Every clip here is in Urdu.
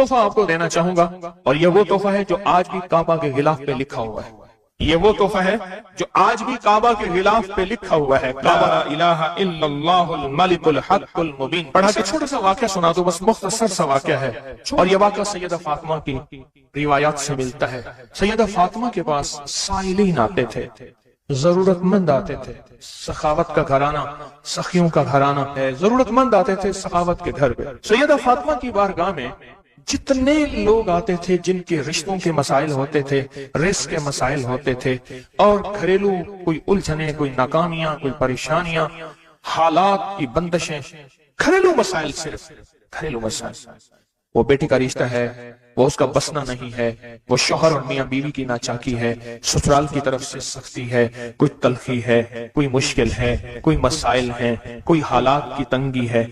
تحفہ آپ کو دینا چاہوں گا، اور یہ وہ تحفہ ہے جو آج بھی کعبہ کے غلاف پہ لکھا ہوا ہے۔ یہ وہ تحفہ ہے جو آج بھی کعبہ کے غلاف پہ لکھا ہوا ہے، لا الہ الا اللہ الملک الحق المبین۔ پڑھا کے چھوٹا سا واقعہ سنا دو، بس مختصر سا واقعہ ہے، اور یہ واقعہ سیدہ فاطمہ کی روایات سے ملتا ہے۔ سیدہ فاطمہ کے پاس سائلین آتے تھے، ضرورت مند آتے تھے، سخاوت کا گھرانہ، سخیوں کا گھرانہ ہے، ضرورت مند آتے تھے سخاوت کے گھر پہ۔ سیدہ فاطمہ کی بارگاہ میں جتنے لوگ آتے تھے جن کے رشتوں کے مسائل ہوتے تھے، رزق کے مسائل ہوتے تھے، اور گھریلو کوئی الجھنیں، کوئی ناکامیاں، کوئی پریشانیاں، حالات کی بندشیں، گھریلو مسائل، صرف گھریلو مسائل، وہ بیٹی کا رشتہ ہے، وہ اس کا بسنا نہیں ہے، وہ شوہر اور میاں بیوی کی ناچاکی ہے، سسرال کی طرف سے سختی ہے، کوئی تلخی ہے، کوئی مشکل ہے، کوئی مسائل ہیں، کوئی حالات کی تنگی ہے۔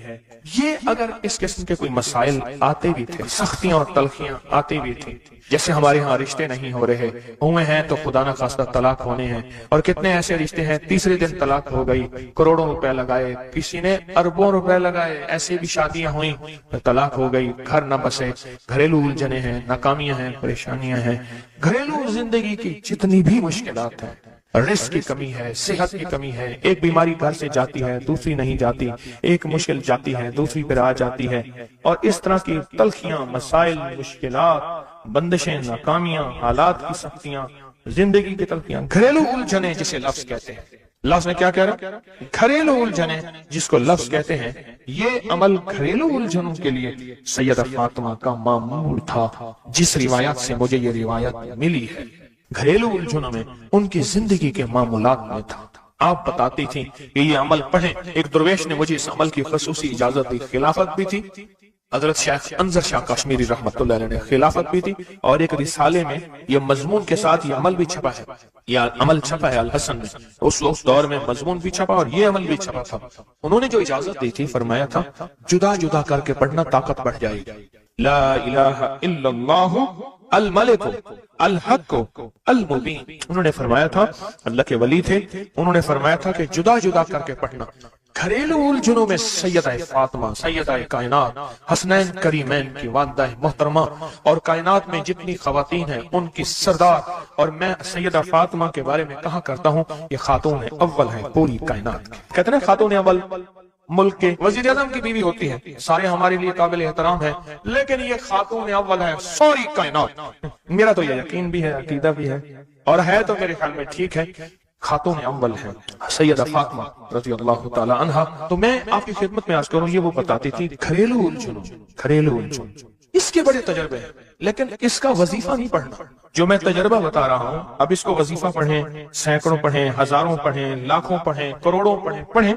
یہ اگر اس قسم کے کوئی مسائل آتے بھی تھے، سختیاں اور تلخیاں آتی بھی تھی، جیسے ہمارے ہاں رشتے نہیں ہو رہے، ہوئے ہیں تو خدا نہ خواستہ طلاق ہونے ہیں، اور کتنے ایسے رشتے ہیں تیسرے دن طلاق ہو گئی، کروڑوں روپے لگائے، کسی نے اربوں روپے لگائے، ایسے بھی شادیاں ہوئیں، طلاق ہو گئی، گھر نہ بسے، گھریلو الجھنیں ہیں، ناکامیاں ہیں، پریشانیاں ہیں، گھریلو زندگی کی جتنی بھی مشکلات ہیں، رزق کی کمی ہے، صحت کی کمی ہے، ایک بیماری گھر سے جاتی ہے دوسری نہیں جاتی، ایک مشکل جاتی ہے دوسری پھر آ جاتی ہے، اور اس طرح کی تلخیاں، مسائل، مشکلات، بندشیں، ناکامیاں، حالات کی سختیاں، زندگی کی تلخیاں، گھریلو الجھنیں جسے لفظ کہتے ہیں۔ لفظ نے کیا کہہ رہا؟ گھریلو الجھنیں جس کو لفظ کہتے ہیں۔ یہ عمل گھریلو الجھنوں کے لیے سیدہ فاطمہ کا معمول تھا، جس روایت سے مجھے یہ روایت ملی ہے، گھریلو الجھنوں میں ان کی زندگی کے معمولات میں تھا۔ آپ بتاتی تھیں کہ یہ عمل پڑھیں، ایک درویش نے مجھے اس عمل کی خصوصی اجازت دی، خلافت بھی تھی، حضرت شیخ انظر شاہ کشمیری رحمت اللہ علیہ نے خلافت بھی تھی، اور ایک رسالے میں یہ مضمون کے ساتھ یہ عمل بھی چھپا ہے، یہ عمل چھپا ہے الحسن میں، اس دور میں مضمون بھی چھپا اور یہ عمل بھی چھپا تھا۔ انہوں نے جو اجازت دی تھی، فرمایا تھا جدا جدا کر کے پڑھنا طاقت بڑھ جائے گی، لا الہ الا اللہ الملک الحق المبین۔ انہوں نے فرمایا تھا، اللہ کے ولی تھے، انہوں نے فرمایا تھا کہ جدا جدا کر کے پڑھنا۔ گھریلو الجھنوں میں سیدہ فاطمہ، سیدہ کائنات، حسنین کریمین کی والدہ محترمہ، اور کائنات میں جتنی خواتین ہیں ان کی سردار، اور میں سیدہ فاطمہ کے بارے میں کہا کرتا ہوں یہ خاتون اول ہے پوری کائنات کی۔ کہتے ہیں خاتون اول ملک کے وزیر اعظم کی بیوی ہوتی ہے، سارے ہمارے لیے قابل احترام ہے، لیکن یہ خاتون اول ہے ساری کائنات۔ میرا تو یہ یقین بھی ہے، عقیدہ بھی ہے، اور ہے تو میرے خیال میں ٹھیک ہے، خاتون اول ہے سیدہ فاطمہ رضی اللہ تعالی عنہا۔ تو میں آپ کی خدمت میں عرض کروں، یہ وہ بتاتی تھی گھریلو الجھن، اس کے بڑے تجربے ہیں، لیکن اس کا وظیفہ نہیں پڑھنا۔ جو میں تجربہ بتا رہا ہوں، اب اس کو وظیفہ پڑھیں، سینکڑوں پڑھیں، ہزاروں پڑھیں، لاکھوں پڑھیں، کروڑوں پڑھیں،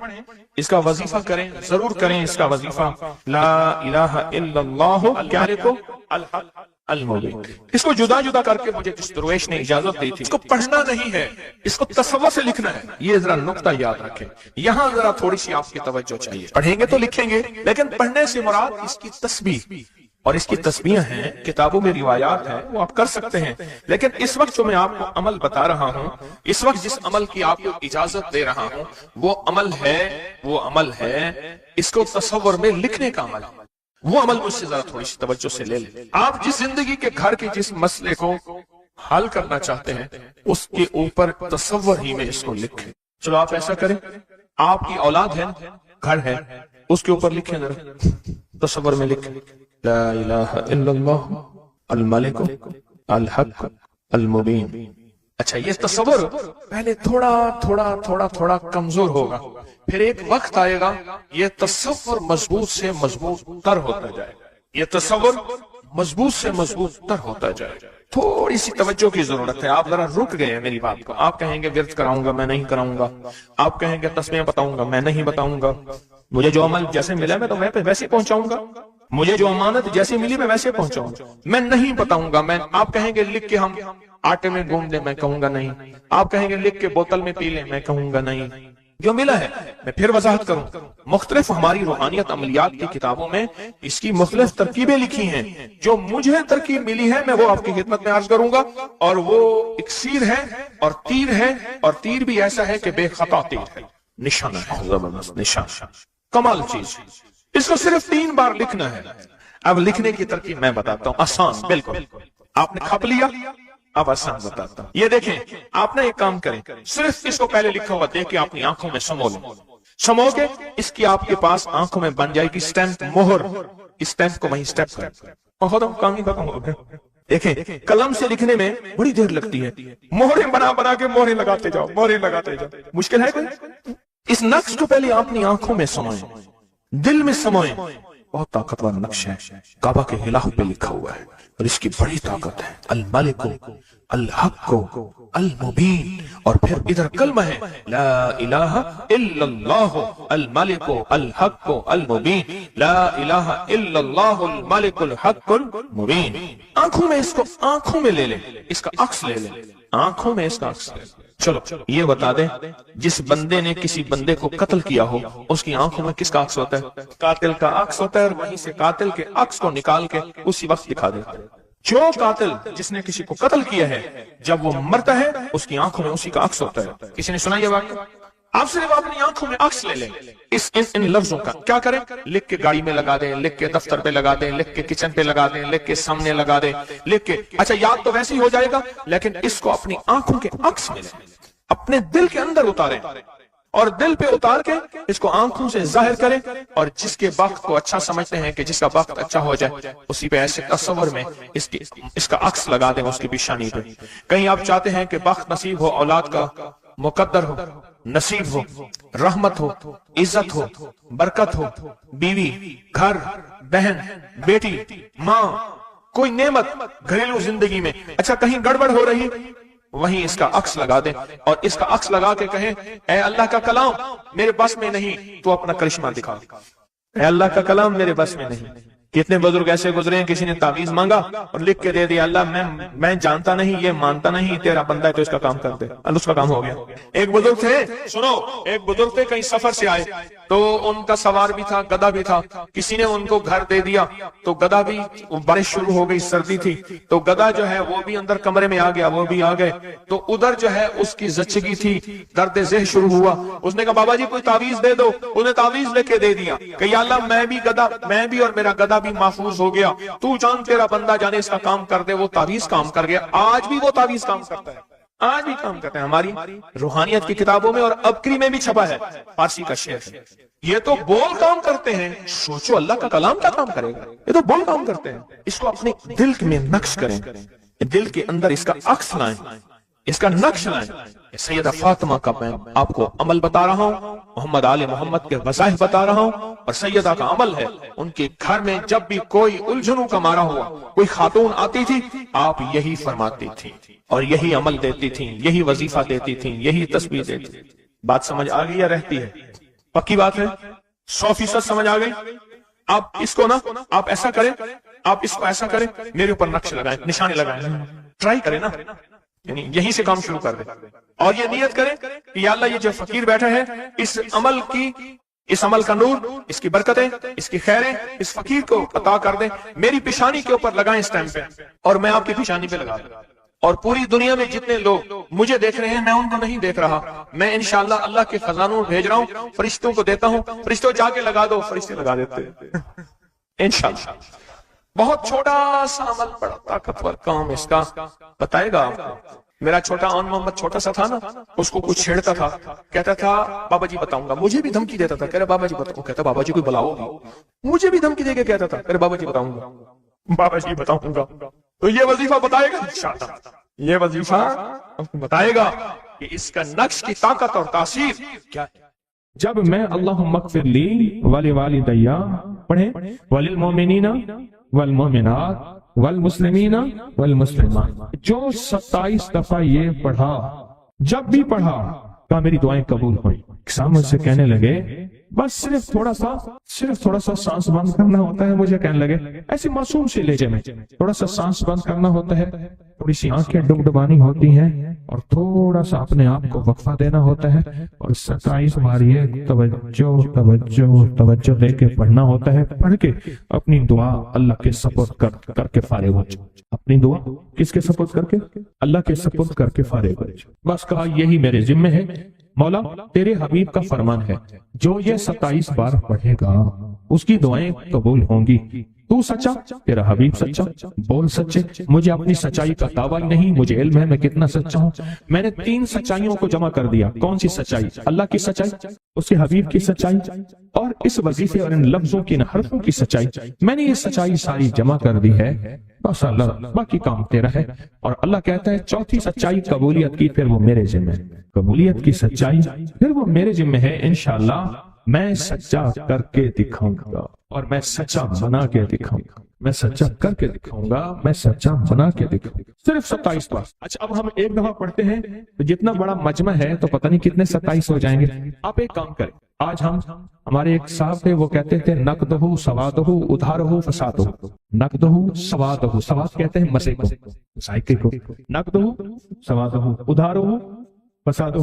اس کا وظیفہ کریں، ضرور کریں اس کا وظیفہ، لا الہ الا اللہ کیا لکھو؟ الحق المبین۔ اس کو جدا جدا کر کے مجھے جس درویش نے اجازت دی تھی، اس کو پڑھنا نہیں ہے، اس کو تصور سے لکھنا ہے۔ یہ ذرا نقطہ یاد رکھیں، یہاں ذرا تھوڑی سی آپ کی توجہ چاہیے۔ پڑھیں گے تو لکھیں گے، لیکن پڑھنے سے مراد اس کی تسبیح، اور اس کی تسبیح ہیں، کتابوں میں روایات ہیں، وہ آپ کر سکتے ہیں، لیکن اس وقت جو میں آپ کو عمل بتا رہا ہوں، اس وقت جس عمل کی آپ کو اجازت دے رہا ہوں، وہ عمل ہے اس کو تصور میں لکھنے کا عمل۔ وہ عمل مجھ سے ذرا تھوڑی سی توجہ سے لے لیں۔ آپ جس زندگی کے گھر کے جس مسئلے کو حل کرنا چاہتے ہیں، اس کے اوپر تصور ہی میں اس کو لکھیں۔ چلو آپ ایسا کریں، آپ کی اولاد ہے، گھر ہے، اس کے اوپر لکھیں، ذرا تصور میں لکھیں، لا الہ الا اللہ الملک الحق المبین۔ اچھا، یہ تصور پہلے تھوڑا کمزور ہوگا، پھر ایک وقت آئے گا یہ تصور مضبوط سے مضبوط تر ہوتا جائے گا، یہ تصور مضبوط سے مضبوط تر ہوتا جائے گا۔ تھوڑی سی توجہ کی ضرورت ہے، آپ ذرا رک گئے ہیں میری بات کو۔ آپ کہیں گے ورد کراؤں گا، میں نہیں کراؤں گا، آپ کہیں گے تسبیح بتاؤں گا، میں نہیں بتاؤں گا، مجھے جو عمل جیسے ملا میں تو میں ویسے پہنچاؤں گا، مجھے جو امانت جیسے ملی میں ویسے پہنچاؤں گا، میں نہیں بتاؤں گا۔ آپ کہیں گے لکھ کے ہم آٹے میں گھوم دیں، میں کہوں گا نہیں۔ آپ کہیں گے لکھ کے بوتل میں پی لیں، میں کہوں گا نہیں۔ جو ملا ہے میں پھر وضاحت کروں، مختلف ہماری روحانیت عملیات کی کتابوں میں اس کی مختلف ترکیبیں لکھی ہیں، جو مجھے ترکیب ملی ہے میں وہ آپ کی خدمت میں عرض کروں گا، اور وہ اکسیر ہے اور تیر ہے، اور تیر بھی ایسا ہے کہ بے خطا تیر ہے، نشانہ ہے، زبردست نشان، کمال چیز۔ اس کو صرف 3 بار لکھنا ہے۔ اب لکھنے کی ترکیب میں بتاتا ہوں، آسان بالکل، آپ نے کھپ لیا، اب آسان بتاتا ہوں۔ یہ دیکھیں، آپ نے ایک کام کریں، صرف اس کو پہلے لکھا ہوا دیکھ کے اپنی آنکھوں میں سمو لیں، سمو کے اس کی آپ کے پاس آنکھوں میں بن جائے گی اسٹیمپ، مہر، اسٹیمپ کو وہیں اسٹیپ کریں۔ بہت کام ہی ختم ہو گیا۔ دیکھیں، قلم سے لکھنے میں بڑی دیر لگتی ہے، مہریں بنا بنا کے مہریں لگاتے جاؤ، مہریں لگاتے جاؤ، مشکل ہے کوئی؟ اس نقش کو پہلے اپنی آنکھوں میں سموئیں، دل میں سموئیں۔ بہت طاقتور نقش ہے، کعبہ کے غلاف پہ لکھا ہوا ہے اور اس کی بڑی طاقت ہے، الملک الحق المبین، اور پھر ادھر کلمہ ہے لا الہ الا اللہ الملک الحق المبین، لا الہ الا اللہ الملک الحق المبین۔ آنکھوں میں اس کو آنکھوں میں لے لیں، اس کا عکس لے لیں، آنکھوں میں اس کا عکس لے لیں۔ چلو یہ بتا دیں، جس بندے نے کسی بندے کو قتل کیا ہو اس کی آنکھوں میں کس کا عکس ہوتا ہے؟ قاتل کا عکس ہوتا ہے، اور وہیں سے قاتل کے عکس کو نکال کے اسی وقت دکھا دیتا ہے۔ جو قاتل جس نے کسی کو قتل کیا ہے جب وہ مرتا ہے اس کی آنکھوں میں اسی کا عکس ہوتا ہے۔ کسی نے سنا یہ واقعہ؟ آپ صرف اپنی آنکھوں میں عکس لے لیں، ان لفظوں کا کیا کریں؟ لکھ کے گاڑی میں لگا دیں، لکھ کے دفتر پہ لگا دیں، لکھ کے کچن پہ لگا دیں، لکھ کے سامنے لگا دیں، لکھ کے، اچھا یاد تو ویسے ہی ہو جائے گا، لیکن اس کو اپنی آنکھوں کے عکس میں لیں، اپنے دل کے اندر اتاریں، اور دل پہ اتار کے اس کو آنکھوں سے ظاہر کریں، اور جس کے وقت کو اچھا سمجھتے ہیں کہ جس کا وقت اچھا ہو جائے اسی پہ ایسے تصور میں اس کا عکس لگا دیں اس کی پیشانی پہ۔ کہیں آپ چاہتے ہیں کہ وقت نصیب ہو، اولاد کا مقدر ہو، نصیب ہو، رحمت ہو، عزت ہو، برکت ہو، بیوی، گھر، بہن، بیٹی، ماں، کوئی نعمت گھریلو زندگی میں، اچھا کہیں گڑبڑ ہو رہی، وہیں اس کا عکس لگا دیں، اور اس کا عکس لگا کے کہیں اے اللہ کا کلام میرے بس میں نہیں، تو اپنا کرشمہ دکھا۔ اے اللہ کا کلام میرے بس میں نہیں۔ کتنے بزرگ ایسے گزرے ہیں، کسی نے تعویذ مانگا اور لکھ کے دے دیا، اللہ میں جانتا نہیں، یہ مانتا نہیں، تیرا بندہ ہے تو اس کا کام کر دے، اللہ اس کا کام ہو گیا۔ ایک بزرگ تھے، سنو، ایک بزرگ تھے کہیں سفر سے آئے، تو ان کا سوار بھی تھا، گدھا بھی تھا، کسی نے ان کو گھر دے دیا، تو گدھا بھی، بارش شروع ہو گئی، سردی تھی، تو گدھا جو ہے وہ بھی اندر کمرے میں آ گیا، وہ بھی آ گئے، تو ادھر جو ہے اس کی زچگی تھی، درد ذہن شروع ہوا، اس نے کہا بابا جی کوئی تعویذ دے دو، انہیں تعویذ لے کے دے دیا کہ یا اللہ میں بھی گدھا، میں بھی اور میرا گدھا بھی محفوظ ہو گیا، تو جان تیرا بندہ جانے اس کا کام کر دے۔ وہ تعویذ کام کر گیا، آج بھی وہ تعویذ کام کرتا ہے، آج بھی کام کرتے ہیں۔ ہماری روحانیت کی کتابوں میں اور ابکری میں بھی چھپا ہے، فارسی کا شعر ہے۔ یہ تو بول کام کرتے ہیں، سوچو اللہ کا کلام کیا کام کرے گا؟ یہ تو بول کام کرتے ہیں۔ اس کو اپنے دل میں نقش کریں، دل کے اندر اس کا عکس لائیں، اس کا نقش لائیں۔ سیدہ فاطمہ کا میں آپ کو عمل بتا رہا ہوں، محمد آل محمد کے وظائف بتا رہا ہوں، اور سیدہ کا عمل ہے، ان کے گھر میں جب بھی کوئی الجھنوں کا مارا ہوا، کوئی خاتون آتی تھی، آپ یہی فرماتی تھی اور یہی عمل دیتی تھی، یہی وظیفہ دیتی تھی، یہی تسبیح دیتی تھی۔ بات سمجھ آ گئی یا رہتی ہے؟ پکی بات ہے، 100% سمجھ آ گئی؟ آپ اس کو نا، آپ ایسا کریں، آپ اس کو ایسا کریں، میرے اوپر نقش لگائیں، نشانے لگائیں، ٹرائی کریں نا، یعنی یہیں سے کام شروع کر دیں، اور یہ نیت کریں کہ یا اللہ یہ جو فقیر بیٹھا ہے، اس عمل کا نور، اس کی برکتیں، اس کی خیریں اس فقیر کو عطا کر دیں، میری پیشانی کے اوپر لگائیں اس ٹائم پہ، اور میں آپ کی پیشانی پہ لگا دوں، اور پوری دنیا میں جتنے لوگ مجھے دیکھ رہے ہیں میں ان کو نہیں دیکھ رہا، میں انشاءاللہ اللہ کے خزانوں بھیج رہا ہوں، فرشتوں کو دیتا ہوں، فرشتوں جا کے لگا دو، فرشتے لگا دیتے ہیں انشاءاللہ۔ بہت چھوٹا سا عمل، بڑا طاقتور کام اس کا بتائے گا آپ کو۔ میرا چھوٹا آن محمد چھوٹا سا تھا نا، اس کو کچھ چھیڑتا تھا، کہتا تھا بابا جی بتاؤں گا، مجھے بھی دھمکی دیتا تھا، کہہ رہا بابا جی بتاؤں، کہتا بابا جی کوئی بلا ہوگی، مجھے بھی دھمکی دے کے کہتا تھا، کہہ رہا بابا جی بتاؤں گا، بابا جی بتاؤں گا۔ تو یہ وظیفہ بتائے گا انشاءاللہ، یہ وظیفہ بتائے گا کہ اس کا نقش کی طاقت اور تاثیر کیا ہے۔ جب میں اللہم اغفر لی ولوالدی پڑھیں، وللمؤمنین والمؤمنات والمسلمین والمسلمات، جو 27 دفعہ یہ پڑھا، جب بھی پڑھا کہا میری دعائیں قبول ہوئی۔ سامنے سے کہنے لگے بس صرف تھوڑا سا سانس بند کرنا ہوتا ہے، مجھے کہنے لگے ایسی معصوم سے لہجے میں تھوڑا سا سانس بند کرنا ہوتا ہے، تھوڑی سی آنکھیں ڈبڈبانی ہوتی ہیں، اور تھوڑا سا اپنے آپ کو وقفہ دینا ہوتا ہے، اور 27 بار یہ توجہ دے کے پڑھنا ہوتا ہے۔ پڑھ کے اپنی دعا اللہ کے سپرد کر کے فارغ ہو جائے، اپنی دعا کس کے سپرد کر کے؟ اللہ کے سپرد کر کے فارغ ہو جائے۔ بس کہا یہی میرے ذمہ ہے مولا، تیرے حبیب کا فرمان ہے جو یہ 27 بار پڑھے گا اس کی دعائیں قبول ہوں گی۔ تو سچا، تیرا حبیب سچا، بول سچے۔ مجھے اپنی سچائی کا دعویٰ نہیں، مجھے علم ہے میں کتنا سچا ہوں۔ میں نے 3 سچائیوں کو جمع کر دیا۔ کون سی سچائی؟ اللہ کی سچائی، اس کے حبیب کی سچائی، اور اس وظیفے اور ان لفظوں کی، ان حرفوں کی سچائی۔ میں نے یہ سچائی ساری جمع کر دی ہے، بس اللہ باقی کام تیرا ہے۔ اور اللہ کہتا ہے چوتھی سچائی قبولیت کی، پھر وہ میرے ذمہ ہے۔ قبولیت کی سچائی پھر وہ میرے ذمہ ہے، انشاءاللہ میں سچا کر کے دکھاؤں گا، اور میں سچا بنا کے دکھاؤں گا، میں سچا کر کے دکھاؤں گا، میں سچا بنا کے دکھاؤں گا۔ صرف 27 بار۔ اچھا اب ہم ایک دفعہ پڑھتے ہیں تو جتنا بڑا مجمع ہے تو پتہ نہیں کتنے 27 ہو جائیں گے۔ آپ ایک کام کریں، آج ہمارے ایک صاحب تھے، وہ کہتے تھے نقدہ سوادہ ادھارہ فسادہ۔ نقدہ سوادہ، سواد کہتے ہیں مسے کو، ذائقے کو، نقدہ سوادہ ادھارہ فسادہ۔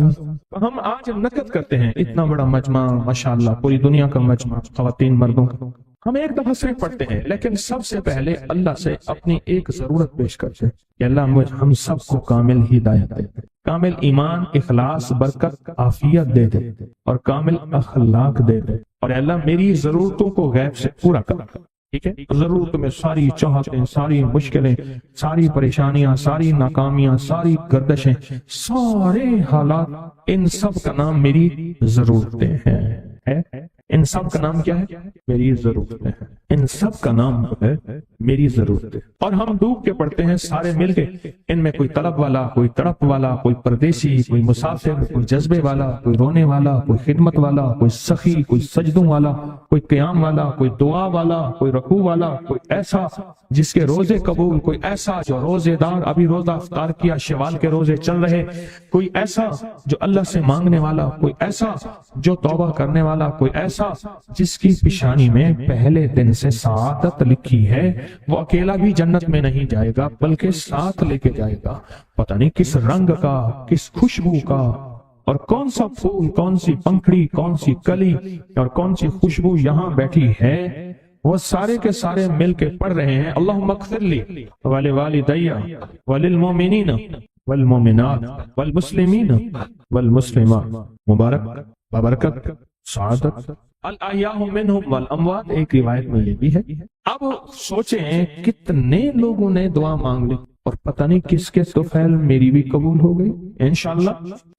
ہم آج نقد کرتے ہیں اتنا بڑا مجمع، ماشاءاللہ پوری دنیا کا مجمع، خواتین مردوں کا۔ ہم ایک دفعہ صرف پڑھتے ہیں، لیکن سب سے پہلے اللہ سے اپنی ایک ضرورت پیش کرتے ہیں کہ اللہ ہم سب کو کامل ہدایت دے دے، کامل ایمان، اخلاص، برکت، عافیت دے دے، اور کامل اخلاق دے دے، اور اللہ میری ضرورتوں کو غیب سے پورا کر۔ ٹھیک ہے، ضرورت میں ساری چاہتیں، ساری مشکلیں، ساری پریشانیاں، ساری ناکامیاں، ساری گردشیں، سارے حالات، ان سب کا نام میری ضرورتیں ہیں۔ ان سب کا نام کیا ہے؟ میری ضرورتیں ہیں۔ ان سب کا نام ہے میری ضرورتیں۔ اور ہم ڈوب کے پڑھتے ہیں سارے مل کے، ان میں کوئی طلب والا، کوئی تڑپ والا، کوئی پردیسی، کوئی مسافر، کوئی جذبے والا، کوئی رونے والا، کوئی خدمت والا، کوئی سخی، کوئی سجدوں والا، کوئی قیام والا، کوئی دعا والا، کوئی رکوع والا، کوئی ایسا جس کے روزے قبول، کوئی ایسا جو روزے دار، ابھی روزہ افطار کیا، شوال کے روزے چل رہے، کوئی ایسا جو اللہ سے مانگنے والا، کوئی ایسا جو توبہ کرنے والا، کوئی ایسا جس کی پیشانی میں پہلے دن سے سعادت لکھی ہے، وہ اکیلا بھی جنت میں نہیں جائے گا بلکہ ساتھ لے کے جائے گا، پتہ نہیں کس رنگ کا، کس خوشبو کا، اور کون سا پھول، کون سی پنکھڑی، کون سی کلی اور کون سی خوشبو یہاں بیٹھی ہے، وہ سارے کے سارے مل کے پڑھ رہے ہیں اللہم اغفر لی ولوالدی وللمؤمنین والمؤمنات والمسلمین والمسلمات، مبارک، بابرکت، سعادت، الاحیاء منہم والاموات۔ ایک روایت میں یہ بھی ہے۔ اب سوچیں کتنے لوگوں نے دعا مانگ لی، اور پتہ نہیں کس کے طفیل میری بھی قبول ہو گئی انشاءاللہ۔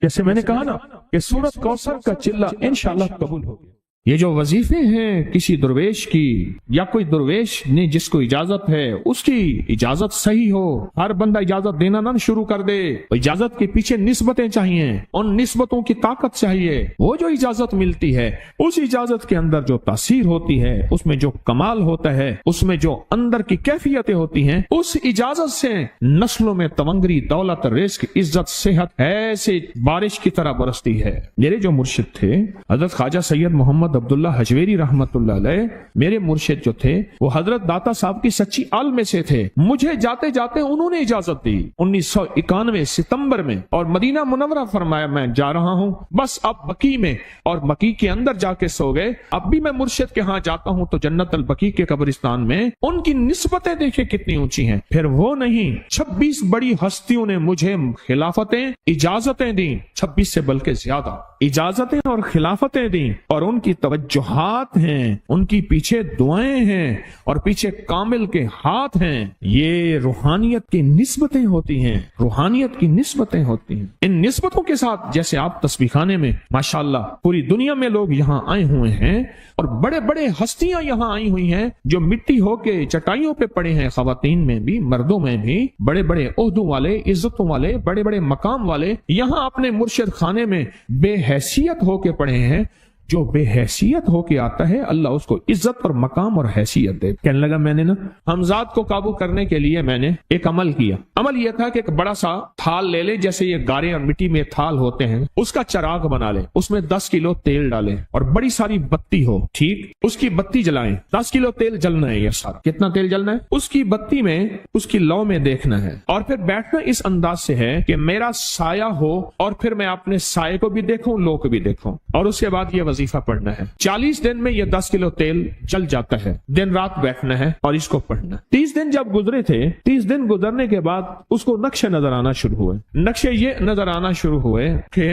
جیسے میں نے کہا نا کہ سورۃ کوثر کا چلہ انشاءاللہ قبول ہو گیا۔ یہ جو وظیفے ہیں کسی درویش کی، یا کوئی درویش نے جس کو اجازت ہے اس کی اجازت صحیح ہو، ہر بندہ اجازت دینا نہ شروع کر دے، اجازت کے پیچھے نسبتیں چاہیے، ان نسبتوں کی طاقت چاہیے۔ وہ جو اجازت ملتی ہے، اس اجازت کے اندر جو تاثیر ہوتی ہے، اس میں جو کمال ہوتا ہے، اس میں جو اندر کی کیفیتیں ہوتی ہیں، اس اجازت سے نسلوں میں تونگری، دولت، رزق، عزت، صحت ایسے بارش کی طرح برستی ہے۔ میرے جو مرشد تھے حضرت خواجہ سید محمد عبداللہ حجویری رحمت اللہ علیہ، میرے مرشد جو تھے وہ حضرت داتا صاحب کی سچی آل میں سے تھے۔ مجھے جاتے جاتے انہوں نے اجازت دی 1991 ستمبر میں، اور مدینہ منورہ فرمایا میں جا رہا ہوں، بس اب بقی میں، اور بقی کے اندر جا کے سو گئے۔ اب بھی میں مرشد کے ہاں جاتا ہوں تو جنت البقیع کے قبرستان میں ان کی نسبتیں دیکھیں کتنی اونچی ہیں۔ پھر وہ نہیں، 26 بڑی ہستیوں نے مجھے خلافتیں، اجازتیں دیں، 26 سے بلکہ زیادہ اجازتیں اور خلافتیں دیں، اور ان کی توجہات ہیں، ان کی پیچھے دعائیں ہیں، اور پیچھے کامل کے ہاتھ ہیں۔ یہ روحانیت کی نسبتیں ہوتی ہیں، روحانیت کی نسبتیں ہوتی ہیں۔ ان نسبتوں کے ساتھ جیسے آپ تسبیح خانے میں ماشاءاللہ پوری دنیا میں لوگ یہاں آئے ہوئے ہیں، اور بڑے بڑے ہستیاں یہاں آئی ہوئی ہیں جو مٹی ہو کے چٹائیوں پہ پڑے ہیں، خواتین میں بھی، مردوں میں بھی، بڑے بڑے عہدوں والے، عزتوں والے، بڑے بڑے مقام والے یہاں اپنے مرشد خانے میں بے حیثیت ہو کے پڑے ہیں۔ جو بے حیثیت ہو کے آتا ہے اللہ اس کو عزت اور مقام اور حیثیت دے۔ کہنے لگا میں نے نا حمزات کو قابو کرنے کے لیے میں نے ایک عمل کیا۔ عمل یہ تھا کہ ایک بڑا سا تھال لے لے، جیسے یہ گارے اور مٹی میں تھال ہوتے ہیں، اس کا چراغ بنا لے، اس میں 10 کلو تیل ڈالیں اور بڑی ساری بتی ہو، ٹھیک، اس کی بتی جلائیں، 10 کلو تیل جلنا ہے۔ یہ سارا کتنا تیل جلنا ہے؟ اس کی بتی میں، اس کی لو میں دیکھنا ہے، اور پھر بیٹھنا اس انداز سے ہے کہ میرا سایہ ہو، اور پھر میں اپنے سائے کو بھی دیکھوں، لو کو بھی دیکھوں، اور اس کے بعد یہ وظیفہ پڑھنا ہے۔ 40 دن میں یہ 10 کلو تیل جل جاتا ہے۔ دن رات بیٹھنا ہے اور اس کو پڑھنا۔ 30 دن جب گزرے تھے، 30 دن گزرنے کے بعد اس کو نقشے نظر آنا شروع ہوئے۔ نقشے یہ نظر آنا شروع ہوئے کہ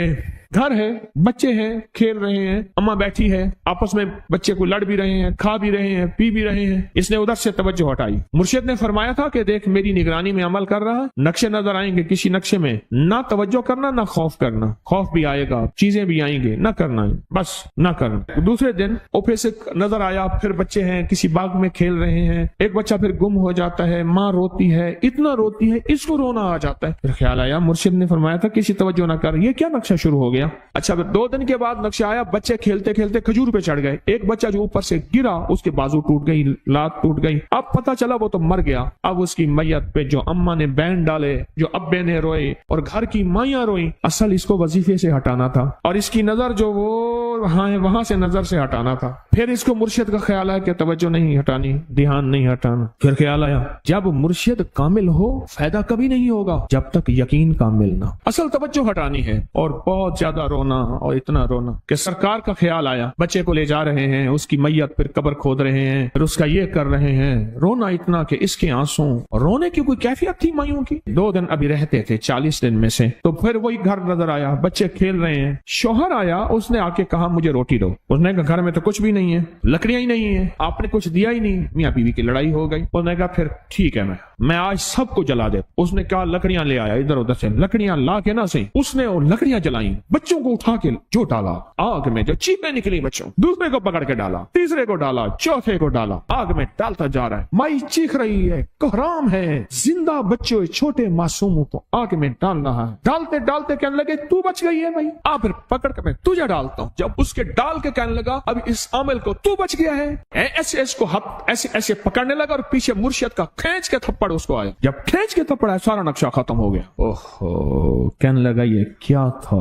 گھر ہے، بچے ہیں، کھیل رہے ہیں، اماں بیٹھی ہے، آپس میں بچے کو لڑ بھی رہے ہیں، کھا بھی رہے ہیں، پی بھی رہے ہیں، اس نے ادھر سے توجہ ہٹائی۔ مرشد نے فرمایا تھا کہ دیکھ میری نگرانی میں عمل کر رہا، نقشے نظر آئیں گے، کسی نقشے میں نہ توجہ کرنا نہ خوف کرنا، خوف بھی آئے گا، چیزیں بھی آئیں گے، نہ کرنا، بس نہ کرنا۔ دوسرے دن اوپے سے نظر آیا، پھر بچے ہیں کسی باغ میں کھیل رہے ہیں، ایک بچہ پھر گم ہو جاتا ہے، ماں روتی ہے، اتنا روتی ہے اس کو رونا آ جاتا ہے۔ پھر خیال آیا مرشد نے فرمایا تھا کسی توجہ نہ کر، یہ کیا نقشہ شروع ہو گیا؟ اچھا پھر 2 دن کے بعد نقشہ آیا، بچے کھیلتے کھیلتے کھجور پہ چڑھ گئے، ایک بچہ جو اوپر سے گرا اس کے بازو ٹوٹ گئی، لات ٹوٹ گئی، اب پتہ چلا وہ تو مر گیا۔ اب اس کی میت پہ جو اماں نے بین ڈالے، جو ابے نے روئے اور گھر کی مائیاں روئیں، اصل اس کو وظیفے سے ہٹانا تھا اور اس کی نظر جو وہ وہاں سے نظر سے ہٹانا تھا۔ پھر اس کو مرشد کا خیال آیا کہ توجہ نہیں ہٹانی، دھیان نہیں ہٹانا۔ پھر خیال آیا جب مرشد کامل ہو فائدہ کبھی نہیں ہوگا جب تک یقین کامل نہ، اصل توجہ ہٹانی ہے۔ اور بہت زیادہ رونا اور اتنا رونا کہ سرکار کا خیال آیا، بچے کو لے جا رہے ہیں، اس کی میت پھر قبر کھود رہے ہیں، پھر اس کا یہ کر رہے ہیں، رونا اتنا کہ اس کے آنسوں، رونے کی کوئی کیفیت تھی مائیوں کی۔ 2 دن ابھی رہتے تھے 40 دن میں سے، تو پھر وہی گھر نظر آیا، بچے کھیل رہے ہیں، شوہر آیا، اس نے آ کے کہا مجھے روٹی دو۔ اس نے کہا گھر میں تو کچھ بھی نہیں ہے، لکڑیاں ہی نہیں ہیں، آپ نے کچھ دیا ہی نہیں۔ میاں بیوی کی لڑائی ہو گئی۔ اس نے کہا پھر ٹھیک ہے میں آج سب کو جلا دے۔ اس نے کہا لکڑیاں لے آیا، ادھر ادھر سے لکڑیاں لا کے نہ سے اس نے وہ لکڑیاں جلائیں، بچوں کو اٹھا کے جو ڈالا آگ میں، جو چیخیں نکلی بچوں، دوسرے کو پکڑ کے ڈالا، تیسرے کو ڈالا، چوتھے کو ڈالا، آگ میں ڈالتا جا رہا ہے۔ مائی چیخ رہی ہے، کوہرام ہے، زندہ بچوں چھوٹے معصوموں کو آگ میں ڈال رہا ہے۔ ڈالتے ڈالتے کہنے لگے تو بچ گئی ہے بھائی، پھر پکڑ کے میں تجھے ڈالتا ہوں۔ جب اس کے ڈال کے کہنے لگا اب اس عامل کو تو بچ گیا ہے، ایسے اس کو ایسے ایسے پکڑنے لگا اور پیچھے مرشد کا کھینچ کے تھپڑ اس کو آیا۔ جب کھینچ کے تھپڑ آیا سارا نقشہ ختم ہو گیا۔ اوہو، کہنے لگا یہ کیا تھا؟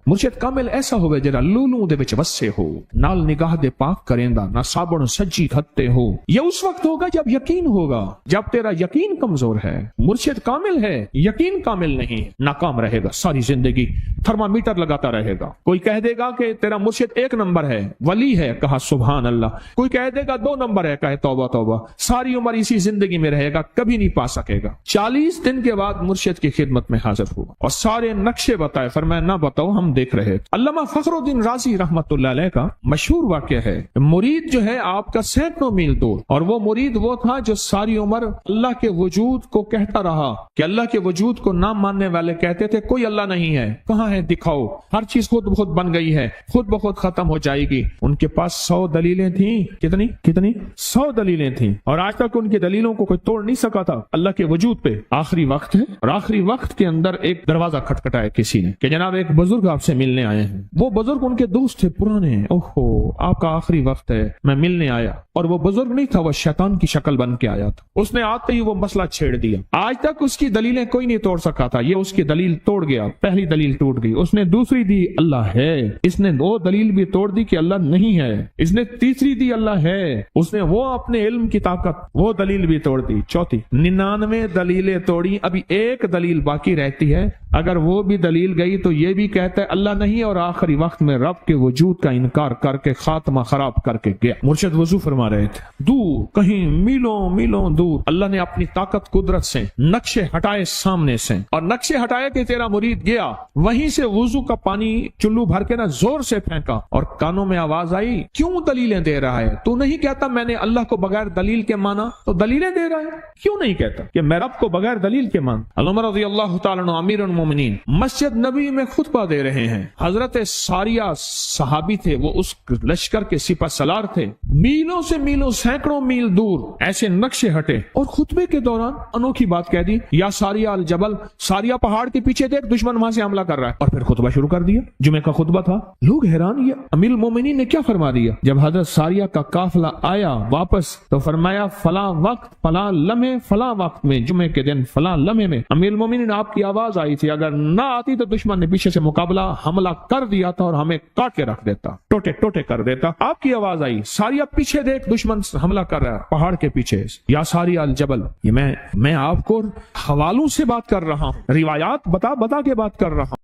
مرشد کامل ایسا ہوئے جرا لولوں دے وچ وسے ہو، نال نگاہ دے پاک کریندا، نہ صابن سجی کھتے ہو۔ یہ اس وقت ہوگا جب یقین ہوگا، جب تیرا یقین کمزور ہے۔ مرشد کامل ہے، یقین کامل نہیں ہے، ناکام رہے گا ساری زندگی، تھرمامیٹر لگاتا رہے گا۔ کوئی کہہ دے گا کہ تیرا مرشد 1 نمبر ہے، ولی ہے، کہا سبحان اللہ۔ کوئی کہہ دے گا 2 نمبر ہے، کہے توبہ توبہ۔ ساری عمر اسی زندگی میں رہے گا، کبھی نہیں پا سکے گا۔ 40 دن کے بعد مرشد کی خدمت میں حاضر ہوا اور سارے نقشے بتائے، فرمایا نہ بتاؤ ہم دیکھ رہے تھے۔ علامہ فخر الدین رازی رحمت اللہ علیہ کا مشہور واقعہ ہے، مرید جو ہے آپ کا سینکڑوں میل دور، اور وہ مرید وہ تھا جو ساری عمر اللہ کے وجود کو کہتا رہا کہ اللہ کے وجود کو نہ ماننے والے کہتے تھے کوئی اللہ نہیں ہے، کہاں ہے دکھاؤ، ہر چیز خود بخود بن گئی ہے، خود بخود ختم ہو جائے گی۔ ان کے پاس 100 دلیلیں تھیں، کتنی 100 دلیلیں تھیں، اور آج تک ان کی دلیلوں کو کوئی توڑ نہیں سکا تھا اللہ کے وجود پہ۔ آخری وقت ہے اور آخری وقت کے اندر ایک دروازہ کھٹکھٹایا کسی نے کہ جناب ایک بزرگ آپ سے ملنے آئے ہیں۔ وہ بزرگ ان کے دوست تھے پرانے، اوہو آپ کا آخری وقت ہے، میں ملنے آیا۔ اور وہ بزرگ نہیں تھا، وہ شیطان کی شکل بن کے آیا تھا۔ اس نے آتے ہی وہ مسئلہ چھیڑ دیا، آج تک اس کی دلیلیں کوئی نہیں توڑ سکا تھا، یہ اس کی دلیل توڑ گیا۔ پہلی دلیل ٹوٹ گئی، اس نے دوسری دی اللہ ہے، اس نے 2 دلیل بھی توڑ دی کہ اللہ نہیں ہے، اس نے تیسری دی اللہ ہے، اس نے وہ اپنے علم کی طاقت وہ دلیل بھی توڑ دی۔ چوتھی 99 دلیلیں توڑی، ابھی ایک دلیل باقی رہتی ہے، اگر وہ بھی دلیل گئی تو یہ بھی کہتا ہے اللہ نہیں، اور آخری وقت میں رب کے وجود کا انکار کر کے خاتمہ خراب کر کے گیا۔ مرشد وضو فرما رہے تھے، دور کہیں میلوں میلوں دور اللہ نے اپنی طاقت قدرت سے نقشے ہٹائے سامنے سے، اور نقشے ہٹائے کہ تیرا مرید گیا، وہیں سے وضو کا پانی چلو بھر کے نا زور سے پھینکا، اور کانوں میں آواز آئی کیوں دلیلیں دے رہا ہے؟ تو نہیں کہتا میں نے اللہ کو بغیر دلیل کے مانا، تو دلیلیں دے رہا ہے؟ کیوں نہیں کہتا کہ میں رب کو بغیر دلیل کے مان؟ عمر رضی اللہ تعالیٰ عنہ امیر المومنین مسجد نبی میں خطبہ دے رہے ہیں، حضرت ساریہ صحابی تھے، وہ اس لشکر کے سپہ سالار تھے، میلوں سے میلوں سینکڑوں میل دور ایسے نقشے ہٹے، اور خطبے کے دوران انوکھی بات کہہ دی، یا ساریہ الجبل، ساریہ پہاڑ کے پیچھے دیکھ دشمن وہاں سے حملہ کر رہا ہے، اور پھر خطبہ شروع کر دیا۔ جمعہ کا خطبہ تھا، لوگ حیران، یہ امیر المومنین نے کیا فرما دیا؟ جب حضرت ساریہ کا قافلہ آیا واپس تو فرمایا فلاں وقت فلاں لمحے فلاں وقت میں، جمعے کے دن فلاں لمحے میں امیر المومنین آپ کی آواز آئی تھی، اگر نہ آتی تو دشمن نے پیچھے سے مقابلہ حملہ کر دیا تھا اور ہمیں کاٹ کے رکھ دیتا، ٹوٹے ٹوٹے کر دیتا۔ آپ کی آواز آئی، ساریہ پیچھے دیکھ دشمن حملہ کر رہا ہے پہاڑ کے پیچھے، یا ساریہ الجبل۔ یہ میں آپ کو حوالوں سے بات کر رہا ہوں، روایات بتا بتا کے بات کر رہا ہوں۔